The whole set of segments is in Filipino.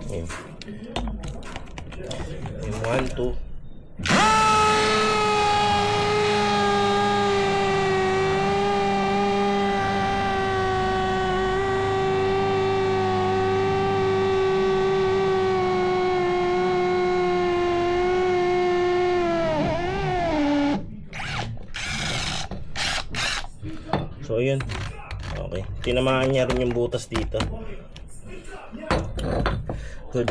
Ayan. 1, 2. So ayun. Okay. Tinamaan niya rin yung butas dito. Good.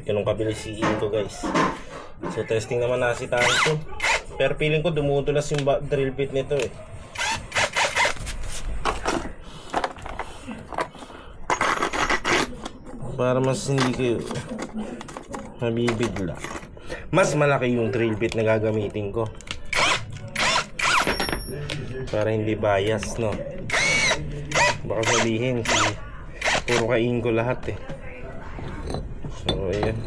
Ganun kabilis si Inko, guys. So testing naman na si Tanso. Pero feeling ko dumudulas yung drill bit nito eh. Para mas hindi kayo mabibigla. Mas malaki yung drill bit na gagamitin ko. Para hindi bias, no? Baka sabihin puro kain ko lahat eh. So ayan.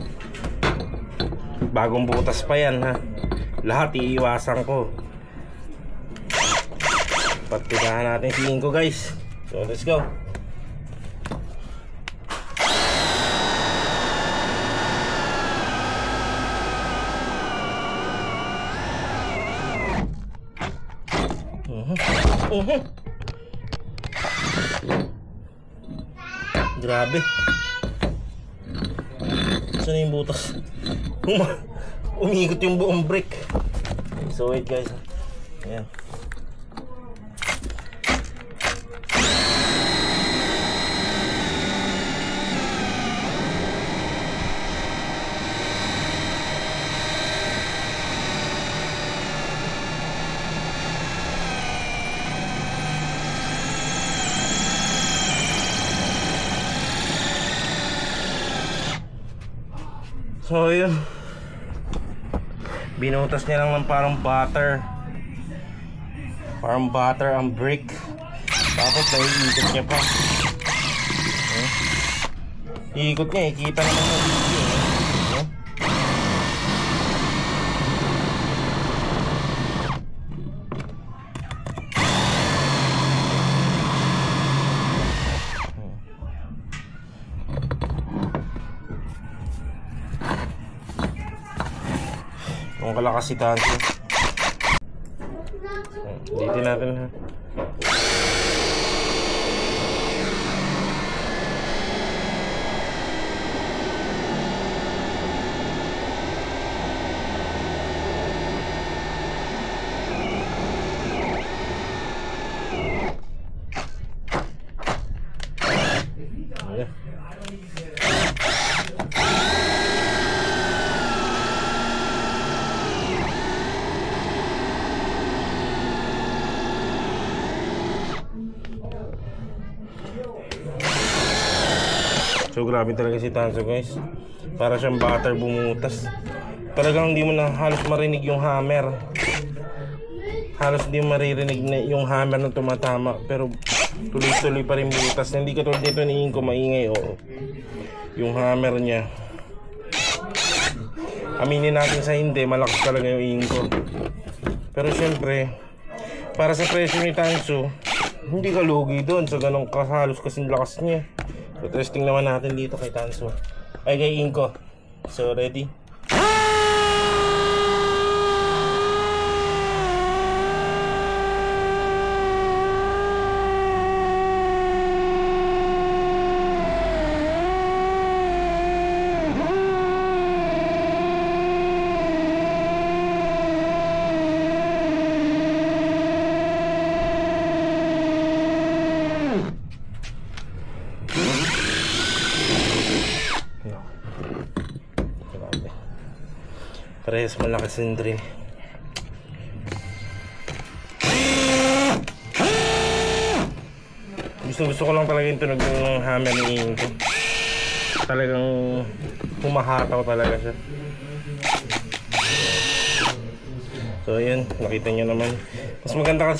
Bagong butas pa yan, ha. Lahat iiwasan ko. Pagtirahan natin si Inko, guys. So let's go. Grabe. Saan yung butas? Umikot yung buong brick. So wait, guys. Ayan. So yun, binutas niya lang ng parang butter ang brick. Tapos naiikot niya pa. Iikot niya, ikita naman sa video. Ang kalakas si Tanso. Dito natin, ha. Ayan. So grabe talaga si Tanso, guys. Para siyang butter bumutas. Talagang hindi mo na halos marinig yung hammer. Halos hindi mo maririnig na yung hammer na tumatama. Pero tuloy-tuloy pa rin butas. Hindi katulad dito ni Inko, maingay. Oo. Yung hammer niya, aminin natin sa hindi, malakas talaga yung Inko. Pero syempre, para sa presyo ni Tanso, hindi ka lugi doon sa ganong halos kasing lakas niya. So testing naman natin dito kay Tanso. Ay, kay Inko. So ready? Parehas malakas yung drill. Gusto ko lang talaga yung tunog ng hammer ni Inko. Talagang humahataw talaga siya. So yun, nakita nyo naman. Mas maganda kasi